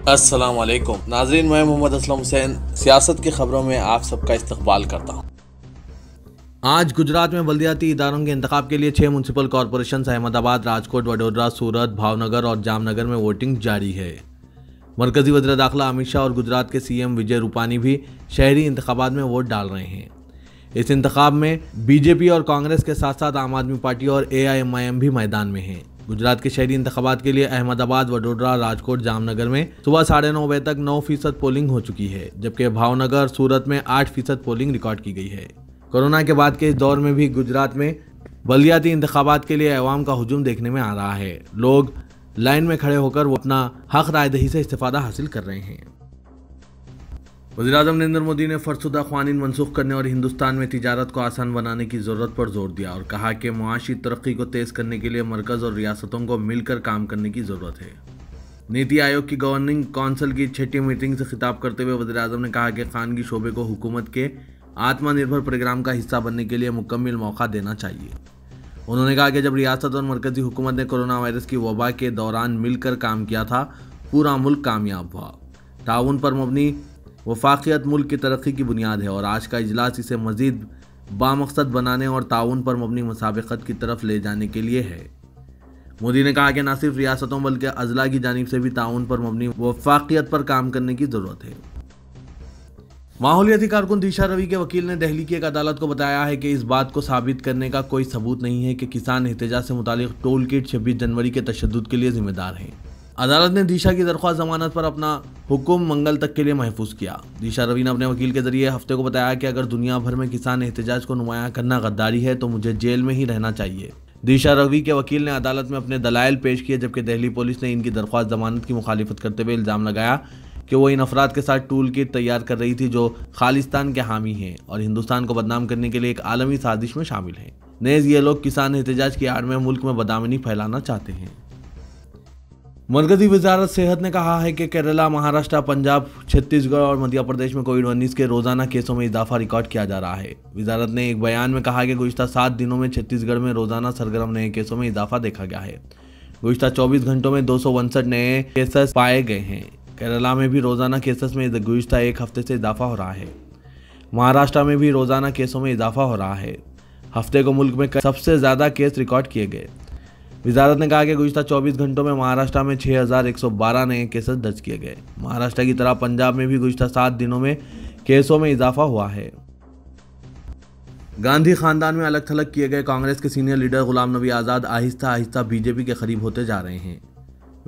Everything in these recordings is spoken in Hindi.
अस्सलाम वालेकुम नाजरीन, मैं मोहम्मद असलम हुसैन सियासत की खबरों में आप सबका इस्तकबाल करता हूँ। आज गुजरात में बल्दियाती इदारों के इंतखाब के लिए 6 म्यूनसिपल कॉरपोरेशन अहमदाबाद, राजकोट, वडोदरा, सूरत, भावनगर और जामनगर में वोटिंग जारी है। मरकजी वज़ीर दाखिला अमित शाह और गुजरात के सीएम विजय रूपानी भी शहरी इंतखाबात में वोट डाल रहे हैं। इस इंतखाब में बीजेपी और कांग्रेस के साथ साथ आम आदमी पार्टी और AIMIM भी मैदान में हैं। गुजरात के शहरी इंतखाबात के लिए अहमदाबाद, वडोदरा, राजकोट, जामनगर में सुबह 9:30 बजे तक 9% पोलिंग हो चुकी है, जबकि भावनगर, सूरत में 8% पोलिंग रिकॉर्ड की गई है। कोरोना के बाद के इस दौर में भी गुजरात में बल्दियाती इंतखाबात के लिए अवाम का हुजूम देखने में आ रहा है। लोग लाइन में खड़े होकर वो अपना हक रायदही से इस्तेफादा हासिल कर रहे हैं। वज़ीर-ए-आज़म नरेंद्र मोदी ने फरसुदा क़वानीन मनसूख करने और हिंदुस्तान में तिजारत को आसान बनाने की ज़रूरत पर जोर दिया और कहा कि मुआशी तरक्की को तेज़ करने के लिए मरकज़ और रियासतों को मिलकर काम करने की ज़रूरत है। नीति आयोग की गवर्निंग काउंसिल की 6ठी मीटिंग से खिताब करते हुए वज़ीर-ए-आज़म ने कहा कि खानगी शोबे को हुकूमत के आत्मनिर्भर प्रोग्राम का हिस्सा बनने के लिए मुकम्मल मौका देना चाहिए। उन्होंने कहा कि जब रियासत और मरकज़ी हुकूमत ने कोरोना वायरस की वबा के दौरान मिलकर काम किया था, पूरा मुल्क कामयाब हुआ। ताउन पर मबनी वफाकियत मुल्क की तरक्की की बुनियाद है और आज का इजलास इसे मज़ीद बामकसद बनाने और ताउन पर मबनी मुसाबिकत की तरफ ले जाने के लिए है। मोदी ने कहा कि न सिर्फ रियासतों बल्कि अजला की जानिब से भी ताउन पर मबनी वफाकियत पर काम करने की ज़रूरत है। माहौलियाती कारकुन दिशा रवि के वकील ने दिल्ली की एक अदालत को बताया है कि इस बात को साबित करने का कोई सबूत नहीं है कि किसान एहतजाज से मुतालिक टोल किट 26 जनवरी के तशद्दुद के लिए जिम्मेदार हैं। अदालत ने दिशा की दरख्वास्त जमानत पर अपना हुक्म मंगल तक के लिए महफूज किया। दिशा रवि ने अपने वकील के जरिए हफ्ते को बताया कि अगर दुनिया भर में किसान एहतजाज को नुमायां करना गद्दारी है तो मुझे जेल में ही रहना चाहिए। दिशा रवि के वकील ने अदालत में अपने दलाइल पेश किए, जबकि दिल्ली पुलिस ने इनकी दरख्वास्त जमानत की मुखालिफत करते हुए इल्ज़ाम लगाया कि वो इन अफराद के साथ टूल किट तैयार कर रही थी जो खालिस्तान के हामी हैं और हिंदुस्तान को बदनाम करने के लिए एक आलमी साजिश में शामिल हैं। नेज़ ये लोग किसान एहतजाज की आड़ में मुल्क में बदनामी फैलाना चाहते हैं। मरकजी वजारत सेहत ने कहा है कि केरला, महाराष्ट्र, पंजाब, छत्तीसगढ़ और मध्य प्रदेश में कोविड-19 के रोजाना केसों में इजाफा रिकॉर्ड किया जा रहा है। वजारत ने एक बयान में कहा कि गुज़िश्ता 7 दिनों में छत्तीसगढ़ में रोजाना सरगर्म नए केसों में इजाफा देखा गया है। गुज़िश्ता 24 घंटों में 259 नए केसेस पाए गए हैं। केरला में भी रोजाना केसेस में गुज़िश्ता एक हफ्ते से इजाफा हो रहा है। महाराष्ट्र में भी रोजाना केसों में इजाफा हो रहा है। हफ्ते को मुल्क में सबसे ज़्यादा केस रिकॉर्ड किए गए। वजारत ने कहा कि गुज़िश्ता 24 घंटों में महाराष्ट्र में 6112 नए केसेस दर्ज किए गए। महाराष्ट्र की तरह पंजाब में भी गुज़िश्ता 7 दिनों में केसों में इजाफा हुआ है। गांधी खानदान में अलग थलग किए गए कांग्रेस के senior leader Ghulam Nabi Azad Aahista Aahista BJP के करीब होते जा रहे हैं।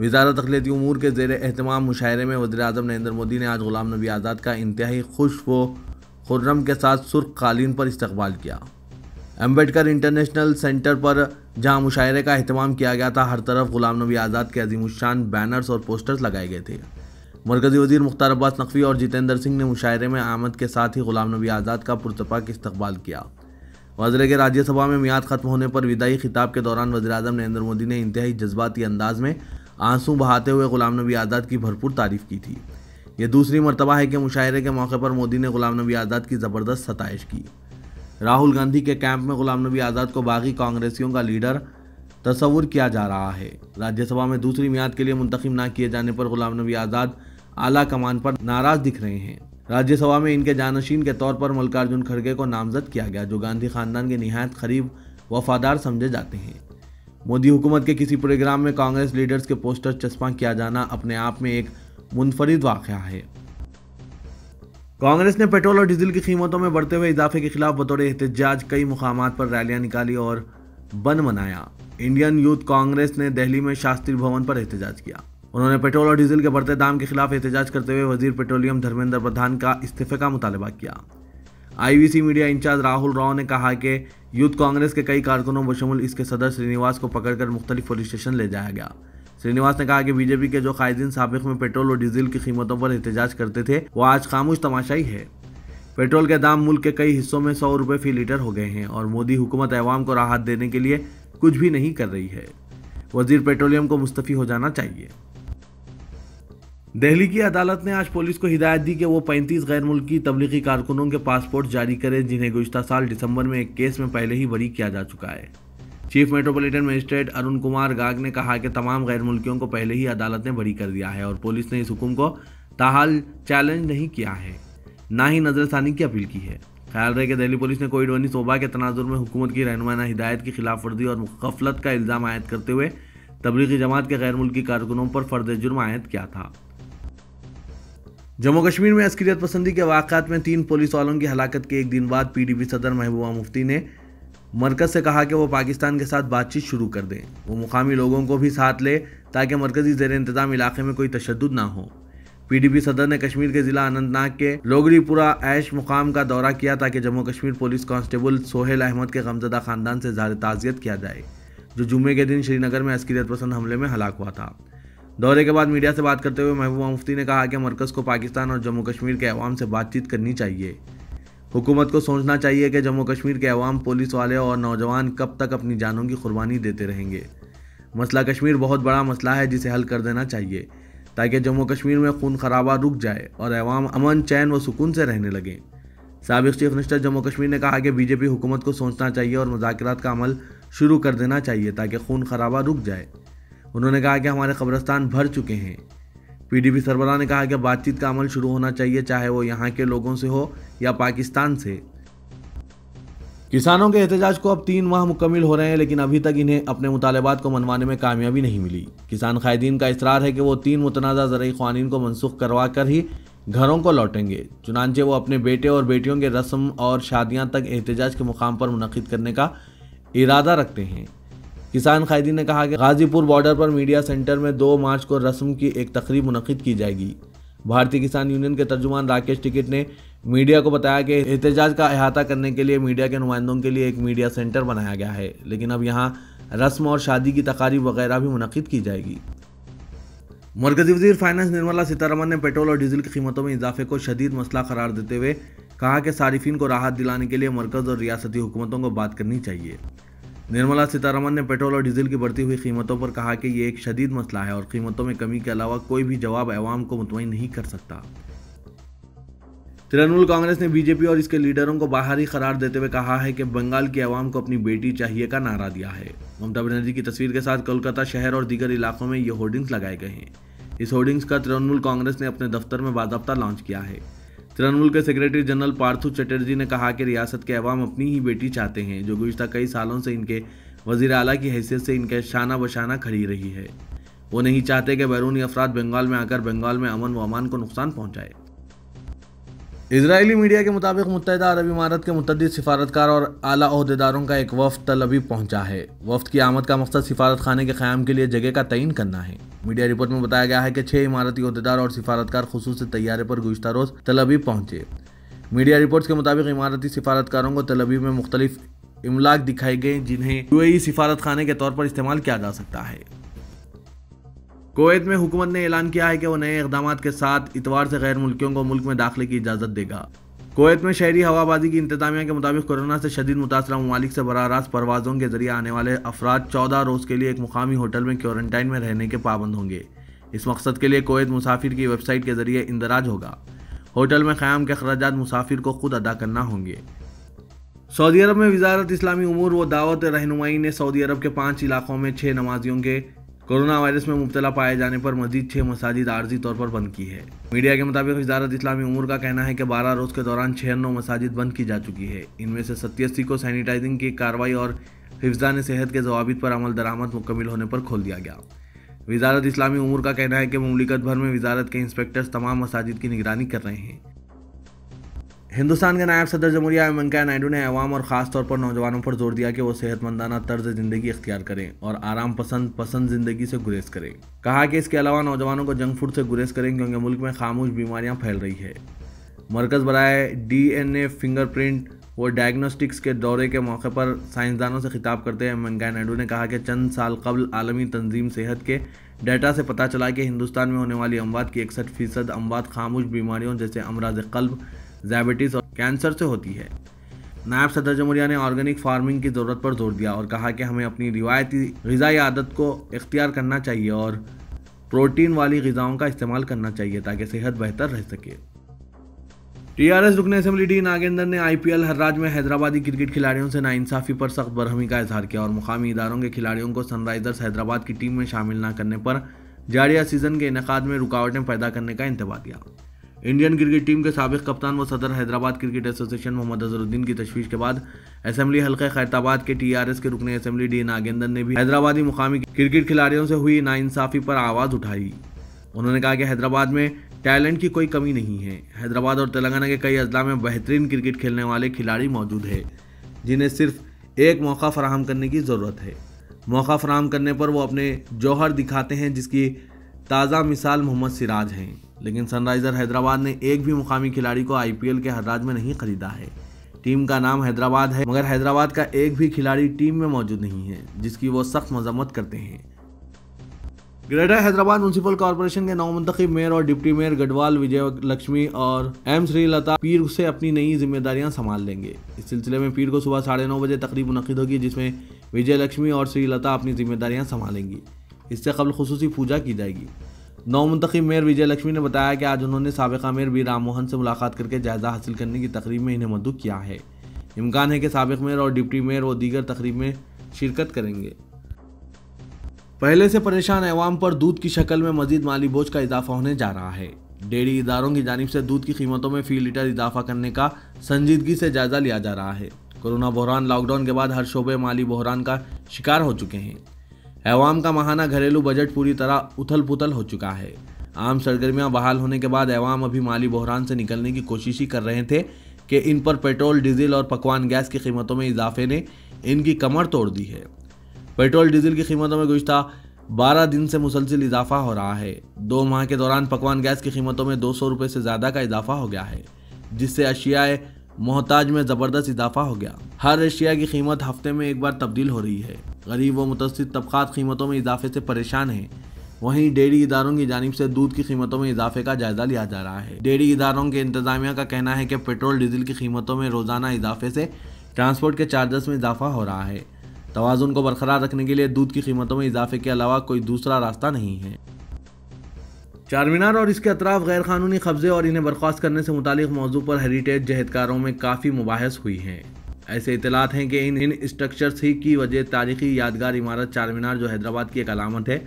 वजारत अक़लियती उमूर के ज़ेर एहतमाम मुशायरे में वज़ीर-ए-आज़म नरेंद्र मोदी ने आज गुलाम नबी आज़ाद का इंतहाई खुश व खुर्रम के साथ सुर्ख कालीन पर इस्तकबाल किया। अम्बेडकर इंटरनेशनल सेंटर पर जहां मुशायरे का एहतमाम किया गया था, हर तरफ गुलाम नबी आज़ाद के अज़ीमुश्शान बैनर्स और पोस्टर्स लगाए गए थे। मरकज़ी वज़ीर मुख्तार अब्बास नकवी और जितेंद्र सिंह ने मुशायरे में आमद के साथ ही गुलाम नबी आज़ाद का पुरतपाक इस्तकबाल किया। वज़ीर के राज्यसभा में मियाद खत्म होने पर विदाई खिताब के दौरान वज़ीर-ए-आज़म नरेंद्र मोदी ने इंतहाई जज्बाती अंदाज में आंसू बहाते हुए गुलाम नबी आज़ाद की भरपूर तारीफ़ की थी। यह दूसरी मरतबा है कि मुशायरे के मौके पर मोदी ने गुलाम नबी आज़ाद की ज़बरदस्त सताइश की। राहुल गांधी के कैंप में गुलाम नबी आज़ाद को बागी कांग्रेसियों का लीडर तस्वुर किया जा रहा है। राज्यसभा में दूसरी मियाद के लिए मुंतखब न किए जाने पर गुलाम नबी आज़ाद आला कमान पर नाराज दिख रहे हैं। राज्यसभा में इनके जानशीन के तौर पर मल्लिकार्जुन खड़गे को नामजद किया गया, जो गांधी खानदान के निहायत करीब वफादार समझे जाते हैं। मोदी हुकूमत के किसी प्रोग्राम में कांग्रेस लीडर्स के पोस्टर चस्पा किया जाना अपने आप में एक मुनफरिद वाक़या है। कांग्रेस ने पेट्रोल और डीजल की कीमतों में बढ़ते हुए इजाफे के खिलाफ बतौर एहतजाज कई मुकामात पर रैलियां निकाली और बंद मनाया। इंडियन यूथ कांग्रेस ने दिल्ली में शास्त्री भवन पर एहतजाज किया। उन्होंने पेट्रोल और डीजल के बढ़ते दाम के खिलाफ एहतजाज करते हुए वजीर पेट्रोलियम धर्मेंद्र प्रधान का इस्तीफे का मुतालबा किया। IVC media incharge Rahul Rao ने कहा कि यूथ कांग्रेस के कई कारकुनों बशमुल इसके सदर श्रीनिवास को पकड़कर मुख्तलिफ पुलिस स्टेशन ले जाया गया। श्रीनिवास ने कहा कि बीजेपी के जो कायदीन साबिक में पेट्रोल और डीजल की कीमतों पर एहतजाज करते थे, वो आज खामोश तमाशाई है। पेट्रोल के दाम मुल्क के कई हिस्सों में 100 रुपये फी लीटर हो गए हैं और मोदी हुकूमत अवाम को राहत देने के लिए कुछ भी नहीं कर रही है। वजीर पेट्रोलियम को मुस्तफ़ी हो जाना चाहिए। दिल्ली की अदालत ने आज पुलिस को हिदायत दी कि वो 35 गैर मुल्की तबलीगी कारकुनों के पासपोर्ट जारी करे, जिन्हें गुज़िश्ता साल दिसंबर में एक केस में पहले ही बरी किया जा चुका है। Chief metropolitan magistrate Arun Kumar गाग ने कहा कि तमाम गैर मुल्कियों को पहले ही अदालत ने बरी कर दिया है और पुलिस ने इस हुक्म को ताहाल चैलेंज नहीं किया है, ना ही नजरसानी की अपील की है। ख्याल रहे कि दिल्ली पुलिस ने कोविड-19 वबा के तनाजुर में हुकूमत की रहनुमाना हिदायत की खिलाफ वर्जी और गफलत का इल्ज़ाम आयद करते हुए तबलीगी जमात के गैर मुल्की कारकुनों पर फर्द जुर्म आयद किया था। जम्मू कश्मीर में अस्करियत पसंदी के वाक़यात में 3 पुलिस वालों की हलाकत के एक दिन बाद PDP सदर महबूबा मुफ्ती ने मरकज़ से कहा कि वो पाकिस्तान के साथ बातचीत शुरू कर दें, वो मुकामी लोगों को भी साथ ले ताकि मरकज़ी ज़ेर इंतज़ाम इलाके में कोई तशद्दुद ना हो। PDP सदर ने कश्मीर के ज़िला अनंतनाग के लोगरीपुरा ऐश मुकाम का दौरा किया ताकि जम्मू कश्मीर पुलिस कांस्टेबल सोहेल अहमद के गमज़दा ख़ानदान से इज़हार ताज़ियत किया जाए, जो जुम्मे के दिन श्रीनगर में अस्करियत पसंद हमले में हलाक हुआ था। दौरे के बाद मीडिया से बात करते हुए महबूबा मुफ्ती ने कहा कि मरकज़ को पाकिस्तान और जम्मू कश्मीर के अवाम से बातचीत करनी चाहिए। हुकूमत को सोचना चाहिए कि जम्मू कश्मीर के अवाम, पुलिस वाले और नौजवान कब तक अपनी जानों की कुर्बानी देते रहेंगे। मसला कश्मीर बहुत बड़ा मसला है जिसे हल कर देना चाहिए ताकि जम्मू कश्मीर में खून खराबा रुक जाए और अवाम अमन, चैन व सुकून से रहने लगे। साबिक़ चीफ मिनिस्टर जम्मू कश्मीर ने कहा कि बीजेपी हुकूमत को सोचना चाहिए और मुज़ाकरात का अमल शुरू कर देना चाहिए ताकि खून खराबा रुक जाए। उन्होंने कहा कि हमारे कब्रिस्तान भर चुके हैं। PDP सरबराह ने कहा कि बातचीत का अमल शुरू होना चाहिए, चाहे वो यहाँ के लोगों से हो या पाकिस्तान से। किसानों के एहतजाज को अब 3 माह मुकम्मिल हो रहे हैं, लेकिन अभी तक इन्हें अपने मुतालबात को मनवाने में कामयाबी नहीं मिली। किसान कायदीन का इसरार है कि वो 3 मुतनाज़ा ज़रई क़वानीन को मनसूख करवा कर ही घरों को लौटेंगे। चुनांचे वो अपने बेटे और बेटियों के रस्म और शादियां तक एहतजाज के मुकाम पर मुनक़िद करने का इरादा रखते हैं। किसान कायदीन ने कहा कि गाजीपुर बॉर्डर पर मीडिया सेंटर में 2 मार्च को रस्म की एक तकरीब मुनक़िद की जाएगी। भारतीय किसान यूनियन के तर्जुमान राकेश टिकैत ने मीडिया को बताया कि एहतजाज का अहाता करने के लिए मीडिया के नुमाइंदों के लिए एक मीडिया सेंटर बनाया गया है, लेकिन अब यहाँ रस्म और शादी की तकारीब वगैरह भी मुनक़िद की जाएगी। मरकज़ी वज़ीर फाइनेंस निर्मला सीतारमण ने पेट्रोल और डीजल की कीमतों में इजाफे को शदीद मसला करार देते हुए कहा कि सारिफिन को राहत दिलाने के लिए मरकज़ और रियासती हुकूमतों को बात करनी चाहिए। निर्मला सीतारमण ने पेट्रोल और डीजल की बढ़ती हुई कीमतों पर कहा कि ये एक शदीद मसला है और कीमतों में कमी के अलावा कोई भी जवाब अवाम को मुतमईन नहीं कर सकता। तृणमूल कांग्रेस ने बीजेपी और इसके लीडरों को बाहरी करार देते हुए कहा है कि बंगाल की आवाम को अपनी बेटी चाहिए का नारा दिया है। ममता बनर्जी की तस्वीर के साथ कोलकाता शहर और दीगर इलाकों में ये होर्डिंग्स लगाए गए हैं। इस होर्डिंग्स का तृणमूल कांग्रेस ने अपने दफ्तर में बाज़ाब्ता लॉन्च किया है। तृणमूल के सेक्रेटरी जनरल पार्थू चटर्जी ने कहा कि रियासत के अवाम अपनी ही बेटी चाहते हैं, जो गुज़िश्ता कई सालों से इनके वज़ीर आला की हैसियत से इनके शाना बशाना खड़ी रही है। वो नहीं चाहते कि बैरूनी अफराद बंगाल में आकर बंगाल में अमन व अमान को नुकसान पहुँचाए। इजरायली मीडिया के मुताबिक मुत्तहिदा अरब इमारात के मुतअद्दिद सिफारतकार और आला ओहदेदारों का एक वफ्द तल अवीव पहुंचा है। वफ्द की आमद का मकसद सिफारत खाने के क़याम के लिए जगह का तयन करना है। मीडिया रिपोर्ट में बताया गया है कि 6 इमारती ओहदेदार और सिफारतकार खुसूसी तैयारे पर गुज़िश्ता रोज़ तल अवीव पहुंचे। मीडिया रिपोर्ट्स के मुताबिक इमारती सिफारतकारों को तल अवीव में मुख्तलिफ इमलाक दिखाई गए जिन्हें UAE सिफारत खाने के तौर पर इस्तेमाल किया जा सकता है। कुवैत में हुकूमत ने ऐलान किया है कि वो नए इक़दामात के साथ इतवार से गैर मुल्कियों को मुल्क में दाखिले की इजाज़त देगा। कुवैत में शहरी हवाबाजी की इंतजामिया के मुताबिक कोरोना से शदीद मुतासरा ममालिक से बराह रास्त परवाज़ों के जरिए आने वाले अफराद 14 रोज़ के लिए एक मुकामी होटल में क्वारंटाइन में रहने के पाबंद होंगे। इस मकसद के लिए कुवैत मुसाफिर की वेबसाइट के जरिए इंदराज होगा। होटल में क़याम के अखराजात मुसाफिर को खुद अदा करना होंगे। सऊदी अरब में वज़ारत इस्लामी उमूर व दावत रहनुमाई ने सऊदी अरब के 5 इलाकों में 6 नमाजियों के कोरोना वायरस में मुब्तला पाए जाने पर मजीद 6 मसाजिद आर्जी तौर पर बंद की है। मीडिया के मुताबिक वज़ारत इस्लामी उमूर का कहना है कि 12 रोज़ के दौरान 96 मसाजिद बंद की जा चुकी है। इनमें से 87 को सैनिटाइजिंग की कार्रवाई और हिफ्ज़ान सेहत के ज़वाबित पर अमल दरामद मुकम्मिल होने पर खोल दिया गया। वज़ारत इस्लामी उमूर का कहना है कि मुमलिकत भर में वज़ारत के इंस्पेक्टर्स तमाम मसाजिद की निगरानी कर रहे हैं। हिंदुस्तान के नायब सदर जमहूरिया वेंकैया नायडू ने अवाम और ख़ास तौर पर नौजवानों पर जोर दिया कि वो सेहतमंदाना तर्ज ज़िंदगी इख्तियार करें और आराम पसंद ज़िंदगी से गुरेज करें। कहा कि इसके अलावा नौजवानों को जंक फूड से गुरेज करें क्योंकि मुल्क में खामोश बीमारियां फैल रही है। मरकज़ बराए DNA फिंगरप्रिंट व डायग्नोस्टिक्स के दौरे के मौके पर साइंसदानों से खिताब करते हुए वेंकैया नायडू ने कहा कि चंद साल कबल आलमी तंजीम सेहत के डाटा से पता चला कि हिंदुस्तान में होने वाली अमवात की 61% अमवात खामोश बीमारियों जैसे अमराज क़ल्ब, डायबिटीज़ और कैंसर से होती है। नायब सदर जमहूरिया ने ऑर्गेनिक फार्मिंग की ज़रूरत पर जोर दिया और कहा कि हमें अपनी रिवायती ग़िज़ाई आदत को इख्तियार करना चाहिए और प्रोटीन वाली ग़िज़ाओं का इस्तेमाल करना चाहिए ताकि सेहत बेहतर रह सके। टीआरएस रुकन असेंबली डी नागेंद्र ने आईपीएल हर राज्य में हैदराबादी क्रिकेट खिलाड़ियों से नाइंसाफी पर सख्त बरहमी का इजहार किया और मुकामी इदारों के खिलाड़ियों को सनराइजर्स हैदराबाद की टीम में शामिल न करने पर जारिया सीजन के इनेकाद में रुकावटें पैदा करने का इंतबाह दिया। इंडियन क्रिकेट टीम के साबिक कप्तान व सदर हैदराबाद क्रिकेट एसोसिएशन मोहम्मद अजहरुद्दीन की तशवीश के बाद असेंबली हल्के खैरताबाद के टीआरएस के रुकन असेंबली डी नागेंद्र ने भी हैदराबादी मुकामी क्रिकेट खिलाड़ियों से हुई नाइंसाफी पर आवाज़ उठाई। उन्होंने कहा कि हैदराबाद में टैलेंट की कोई कमी नहीं है। हैदराबाद और तेलंगाना के कई अजला में बेहतरीन क्रिकेट खेलने वाले खिलाड़ी मौजूद है, जिन्हें सिर्फ एक मौका फराहम करने की ज़रूरत है। मौका फराहम करने पर वो अपने जौहर दिखाते हैं, जिसकी ताज़ा मिसाल मोहम्मद सिराज हैं। लेकिन सनराइज़र हैदराबाद ने एक भी मुकामी खिलाड़ी को आईपीएल के हर राज्य में नहीं खरीदा है। टीम का नाम हैदराबाद है, मगर हैदराबाद का एक भी खिलाड़ी टीम में मौजूद नहीं है, जिसकी वो सख्त मजम्मत करते हैं। ग्रेटर हैदराबाद म्यूनसिपल कॉर्पोरेशन के नवमुंतखब मेयर और डिप्टी मेयर गढ़वाल विजय लक्ष्मी और एम श्रीलता पीर से अपनी नई जिम्मेदारियां संभाल लेंगे। इस सिलसिले में पीर को सुबह 9:30 बजे तकरीब मुनक्किद होगी, जिसमें विजय लक्ष्मी और श्रीलता अपनी जिम्मेदारियां संभालेंगी। इससे कबल खुसूसी पूजा की जाएगी। नवमुंतखब मेयर विजय लक्ष्मी ने बताया कि आज उन्होंने साबिका मेयर बी राम मोहन से मुलाकात करके जायजा हासिल करने की तकरीब में इन्हें मदऊ किया है। इम्कान है कि साबिक मेयर और डिप्टी मेयर वो दीगर तकरीब में शिरकत करेंगे। पहले से परेशान अवाम पर दूध की शक्ल में मजीद माली बोझ का इजाफा होने जा रहा है। डेयरी इदारों की जानिब से दूध की कीमतों में फी लीटर इजाफा करने का संजीदगी से जायजा लिया जा रहा है। कोरोना बहरान लॉकडाउन के बाद हर शोबे माली बहरान का शिकार हो चुके हैं। अवाम का माहाना घरेलू बजट पूरी तरह उथल पुथल हो चुका है। आम सरगर्मियां बहाल होने के बाद अवाम अभी माली बहरान से निकलने की कोशिश ही कर रहे थे कि इन पर पेट्रोल, डीजल और पकवान गैस की कीमतों में इजाफे ने इनकी कमर तोड़ दी है। पेट्रोल डीजल की कीमतों में गुज़िश्ता 12 दिन से मुसलसिल इजाफा हो रहा है। 2 माह के दौरान पकवान गैस की कीमतों में 200 रुपये से ज़्यादा का इजाफा हो गया है, जिससे अशियाए मोहताज में ज़बरदस्त इजाफा हो गया। हर अशिया की कीमत हफ्ते में एक बार तब्दील हो रही है। गरीब व मुतवस्सित तबकात कीमतों में इजाफे से परेशान हैं। वहीं डेयरी इदारों की जानिब से दूध की कीमतों में इजाफे का जायजा लिया जा रहा है। डेयरी इदारों के इंतजामिया का कहना है कि पेट्रोल डीजल की कीमतों में रोज़ाना इजाफे से ट्रांसपोर्ट के चार्जेस में इजाफा हो रहा है। तवाज़ुन को बरकरार रखने के लिए दूध की कीमतों में इजाफे के अलावा कोई दूसरा रास्ता नहीं है। चारमीनार और इसके अतराफ गैर कानूनी कब्जे और इन्हें बर्खास्त करने से मुतालिक मौजू पर हेरिटेज जहदकारों में काफ़ी मुबाहस हुई हैं। ऐसे इतलात हैं कि इन स्ट्रक्चर्स ही की वजह तारीखी यादगार इमारत चारमीनार, जो हैदराबाद की एक अलामत है,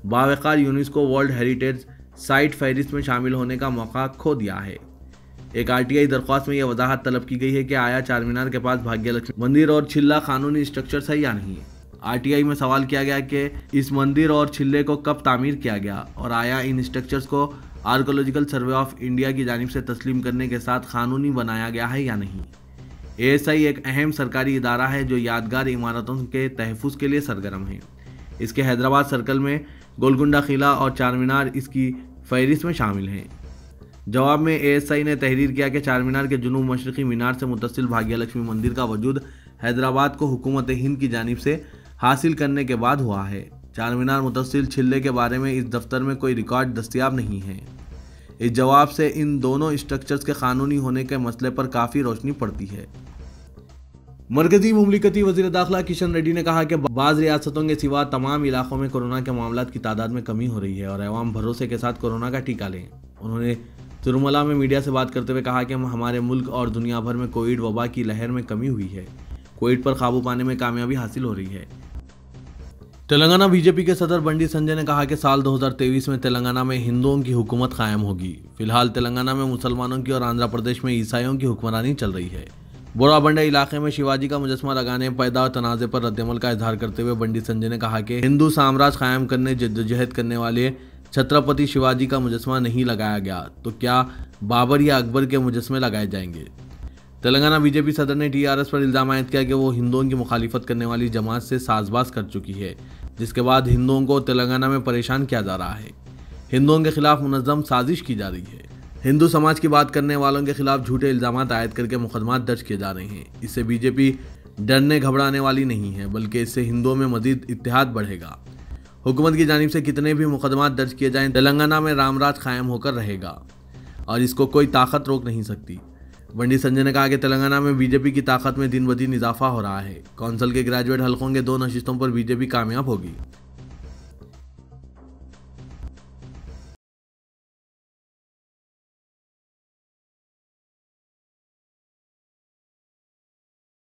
बावकार यूनेस्को वर्ल्ड हेरिटेज साइट फहरिस्त में शामिल होने का मौका खो दिया है। एक आरटीआई दरख्वास्त में यह वजाहत तलब की गई है कि आया चारमीनार के पास भाग्यलक्ष्मी मंदिर और छिल्ला कानूनी स्ट्रक्चर्स है या नहीं। आरटीआई में सवाल किया गया कि इस मंदिर और छिल्ले को कब तामीर किया गया और आया इन स्ट्रक्चर्स को आर्कोलॉजिकल सर्वे ऑफ इंडिया की जानिब से तस्लीम करने के साथ कानूनी बनाया गया है या नहीं। एएसआई एक अहम सरकारी इदारा है जो यादगार इमारतों के तहफ़्फ़ुज़ के लिए सरगर्म है। इसके हैदराबाद सर्कल में गोलकुंडा किला और चारमीनार इसकी फहरिस्त में शामिल हैं। जवाब में एएसआई ने तहरीर किया कि चारमीनार के जुनूब मशरक़ी मीनार से मुत्तसिल भाग्यलक्ष्मी मंदिर का वजूद हैदराबाद को हुकूमत हिंद की जानिब से हासिल करने के बाद हुआ है। चारमीनार मुत्तसिल छिल्ले के बारे में इस दफ्तर में कोई रिकॉर्ड दस्तियाब नहीं है। इस जवाब से इन दोनों स्ट्रक्चर्स के कानूनी होने के मसले पर काफ़ी रोशनी पड़ती है। मरकजी मुमलिकती वज़ीर दाखिला किशन रेड्डी ने कहा कि बाज़ रियासतों के सिवा तमाम इलाकों में कोरोना के मामलात की तादाद में कमी हो रही है और अवाम भरोसे के साथ कोरोना का टीका लें। उन्होंने तिरुमला में मीडिया से बात करते हुए कहा कि हमारे मुल्क और दुनिया भर में कोविड वबा की लहर में कमी हुई है। कोविड पर काबू पाने में कामयाबी हासिल हो रही है। तेलंगाना बीजेपी के सदर बंडी संजय ने कहा कि साल 2023 में तेलंगाना में हिंदुओं की हुकूमत कायम होगी। फिलहाल तेलंगाना में मुसलमानों की और आंध्र प्रदेश में ईसाइयों की हुक्मरानी चल रही है। बोराबंडा इलाके में शिवाजी का मुजस्मा लगाने पैदा तनाज़े पर रद्दमल का इजहार करते हुए बंडी संजय ने कहा कि हिंदू साम्राज्य कायम करने जद्दोजहद करने वाले छत्रपति शिवाजी का मुजस्मा नहीं लगाया गया तो क्या बाबर या अकबर के मुजस्मे लगाए जाएंगे। तेलंगाना बीजेपी सदर ने टीआरएस पर इल्ज़ाम आयद किया कि वो हिंदुओं की मुखालिफत करने वाली जमात से साजबाज कर चुकी है, जिसके बाद हिंदुओं को तेलंगाना में परेशान किया जा रहा है। हिंदुओं के खिलाफ मुनज़्ज़म साजिश की जा रही है। हिंदू समाज की बात करने वालों के खिलाफ झूठे इल्ज़ाम आयद करके मुकदमात दर्ज किए जा रहे हैं। इससे बीजेपी डरने घबराने वाली नहीं है, बल्कि इससे हिंदुओं में मजीद इत्तेहाद बढ़ेगा। हुकूमत की जानिब से कितने भी मुकदमात दर्ज किए जाएं, तेलंगाना में रामराज कायम होकर रहेगा और इसको कोई ताकत रोक नहीं सकती। बंडी संजय ने कहा कि तेलंगाना में बीजेपी की ताकत में दिन ब दिन इजाफा हो रहा है। कौंसिल के ग्रेजुएट हलकों के 2 नशिस्तों पर बीजेपी कामयाब होगी।